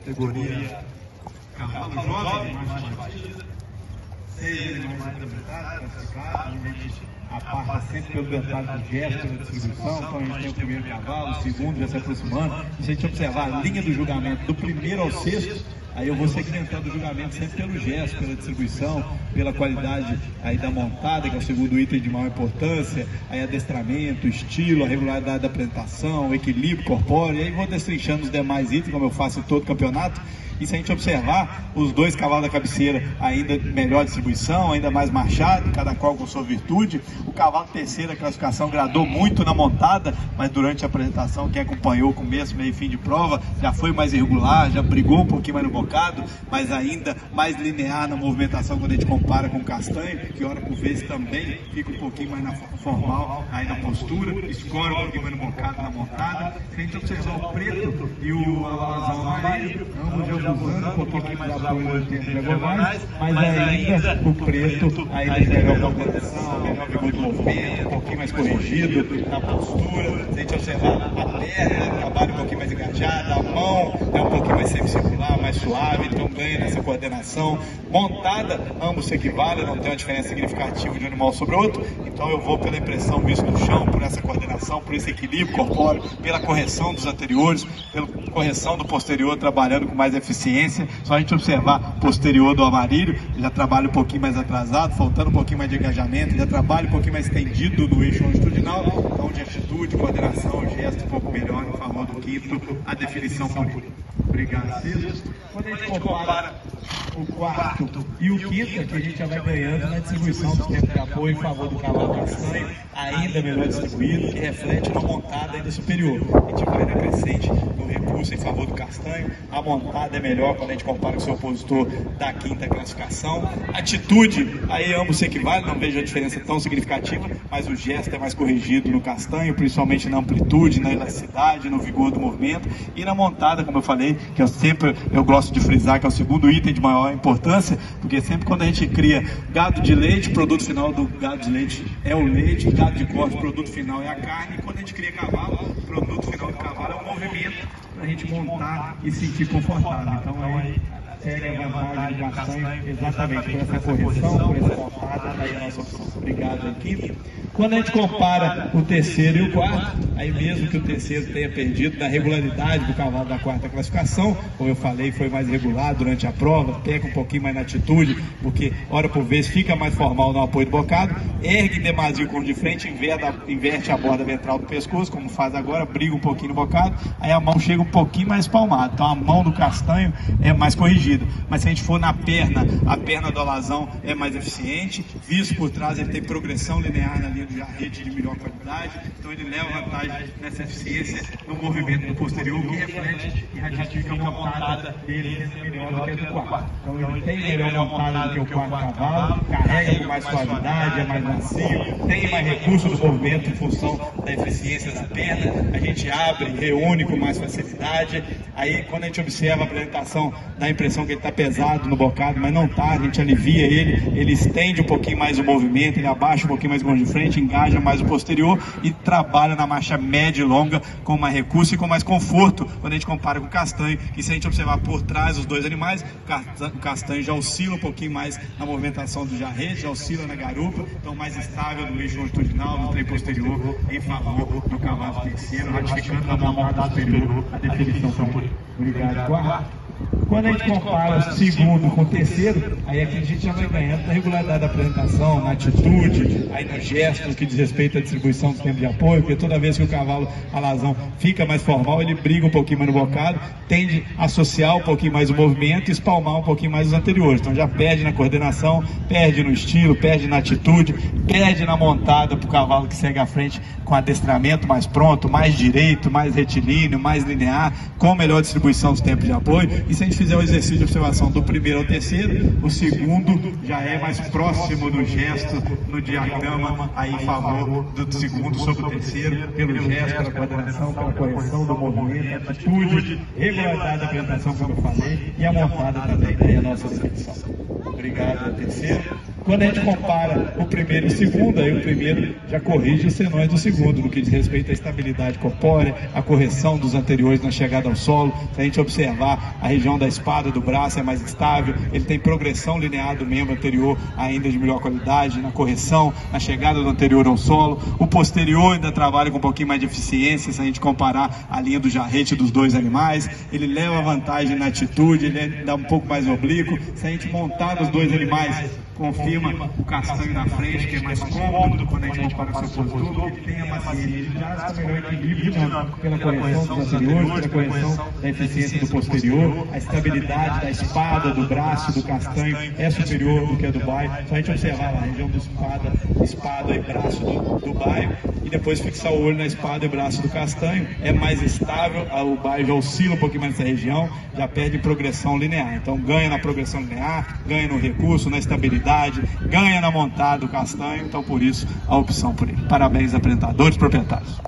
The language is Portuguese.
categoria cavalo jovem, marcha de batida, 6 animais adaptados, classificados, onde a gente aparta sempre pelo detalhe do gesto, pela distribuição. Então a gente tem o primeiro cavalo, o segundo já se aproximando. E se a gente observar a linha do julgamento do primeiro ao sexto, aí eu vou segmentando o julgamento sempre pelo gesto, pela distribuição, pela qualidade aí da montada, que é o segundo item de maior importância, aí adestramento, estilo, a regularidade da apresentação, o equilíbrio corpóreo, e aí vou destrinchando os demais itens, como eu faço em todo campeonato. E se a gente observar, os dois cavalos da cabeceira ainda melhor distribuição, ainda mais marchado, cada qual com sua virtude. O cavalo terceiro, a classificação agradou muito na montada, mas durante a apresentação, quem acompanhou o começo, meio e fim de prova, já foi mais irregular, já brigou um pouquinho mais no bocado, mas ainda mais linear na movimentação quando a gente compara com o castanho, que hora por vez também fica um pouquinho mais na formal, aí na postura, escora um pouquinho mais no bocado na montada. Se a gente observar o preto e o alazão amarelo, ambos já usando um pouquinho mais de apoio no tempo diagonais, mas ainda o preto ainda melhor coordenação, melhor vigor do movimento, um pouquinho mais corrigido na postura. Se a gente observar a perna, trabalha um pouquinho mais engajada, a mão é um pouquinho mais semicircular, mais suave, então ganha nessa coordenação. Montada, ambos se equivalem, não tem uma diferença significativa de um animal sobre o outro, então eu vou pela impressão vista no chão, por essa coordenação, por esse equilíbrio corpóreo, pela correção dos anteriores, pela correção do posterior, trabalhando com mais eficiência. Só a gente observar posterior do amarillo, já trabalha um pouquinho mais atrasado, faltando um pouquinho mais de engajamento, já trabalha um pouquinho mais estendido no eixo longitudinal, então de atitude, coordenação, gesto um pouco melhor em favor do quinto, a definição por ele. Obrigado, Cícero. Quando a gente compara o quarto e o quinto, aqui a gente já vai ganhando na distribuição do tempo de apoio em favor do cavalo castanho, ainda melhor distribuído, que reflete uma montada ainda superior. A gente vai na crescente no recurso em favor do castanho, a montada é melhor quando a gente compara com o seu opositor da quinta classificação. Atitude, aí ambos se equivalem, não vejo a diferença tão significativa, mas o gesto é mais corrigido no castanho, principalmente na amplitude, na elasticidade, no vigor do movimento, e na montada, como eu falei, que eu gosto de frisar, que é o segundo item de maior importância, porque sempre quando a gente cria gado de leite, o produto final do gado de leite é o leite, gado de corte, o produto final é a carne, e quando a gente cria cavalo, o produto final do cavalo é o movimento, para a gente montar e sentir confortável. Então aí segue a vantagem do castanho exatamente por essa correção, por essa montada, aí a nossa opção. Obrigado, equipe. Quando a gente compara o terceiro e o quarto, aí mesmo que o terceiro tenha perdido na regularidade do cavalo da quarta classificação, como eu falei, foi mais regular durante a prova, pega um pouquinho mais na atitude, porque hora por vez fica mais formal no apoio do bocado, ergue em demasia o corpo de frente, inverte a borda ventral do pescoço, como faz agora, briga um pouquinho no bocado, aí a mão chega um pouquinho mais espalmada, então a mão do castanho é mais corrigida. Mas se a gente for na perna, a perna do alazão é mais eficiente, visto por trás ele tem progressão linear na linha do jarrete de melhor qualidade, então ele leva vantagem nessa eficiência no movimento do posterior, que reflete e ratifica a montada dele melhor do que a do quarto. Então ele tem melhor montada do que o quarto cavalo, carrega com mais suavidade, é mais macio, tem mais recurso do movimento em função da eficiência da perna, a gente abre, reúne com mais facilidade, aí quando a gente observa a apresentação, dá a impressão que ele está pesado no bocado, mas não está, a gente alivia ele estende um pouquinho mais o movimento, ele abaixa um pouquinho mais o mão de frente, engaja mais o posterior e trabalha na marcha média e longa com mais recurso e com mais conforto quando a gente compara com o castanho, que se a gente observar por trás os dois animais, o castanho já oscila um pouquinho mais na movimentação do jarrete, já oscila na garupa, então mais estável no eixo longitudinal, no trem posterior, em favor do cavalo terceiro, ratificando na montada superior a definição por ele. Obrigado, quarto. Quando a gente compara o segundo com o terceiro, aí aqui a gente já vai ganhando na regularidade da apresentação, na atitude, aí no gesto, no que diz respeito à distribuição do tempo de apoio, porque toda vez que o cavalo alazão fica mais formal, ele briga um pouquinho mais no bocado, tende a associar um pouquinho mais o movimento e espalmar um pouquinho mais os anteriores. Então já perde na coordenação, perde no estilo, perde na atitude, perde na montada para o cavalo que segue à frente com adestramento mais pronto, mais direito, mais retilíneo, mais linear, com melhor distribuição dos tempos de apoio. E se a gente fizer o exercício de observação do primeiro ao terceiro, o segundo já é mais próximo do gesto no diagrama, aí em favor do segundo sobre o terceiro, pelo gesto, pela coordenação, pela correção do movimento, atitude, regularidade da apresentação, como eu falei, e a montada também, aí a nossa definição. Obrigado, terceiro. Quando a gente compara o primeiro e o segundo, aí o primeiro já corrige os senões do segundo, no que diz respeito à estabilidade corpórea, a correção dos anteriores na chegada ao solo. Se a gente observar, a região da espada, do braço é mais estável, ele tem progressão linear do membro anterior ainda de melhor qualidade, na correção, na chegada do anterior ao solo. O posterior ainda trabalha com um pouquinho mais de eficiência, se a gente comparar a linha do jarrete dos dois animais. Ele leva vantagem na atitude, ele dá um pouco mais oblíquo. Se a gente montar nos dois animais, confirma o castanho na frente, que é mais cômodo quando a gente compara com o seu postura, ele tem a macia, ele já está melhor equilíbrio pela correção dos anteriores, pela correção da eficiência do posterior. A estabilidade da espada, do braço, do castanho é superior do que a do baio. Só a gente observar lá a região do espada e braço do baio, e depois fixar o olho na espada e braço do castanho, é mais estável. O baio já oscila um pouquinho mais nessa região, já perde progressão linear. Então ganha na progressão linear, ganha no recurso, na estabilidade, ganha na montada do castanho. Então por isso a opção por ele. Parabéns, apresentadores, proprietários.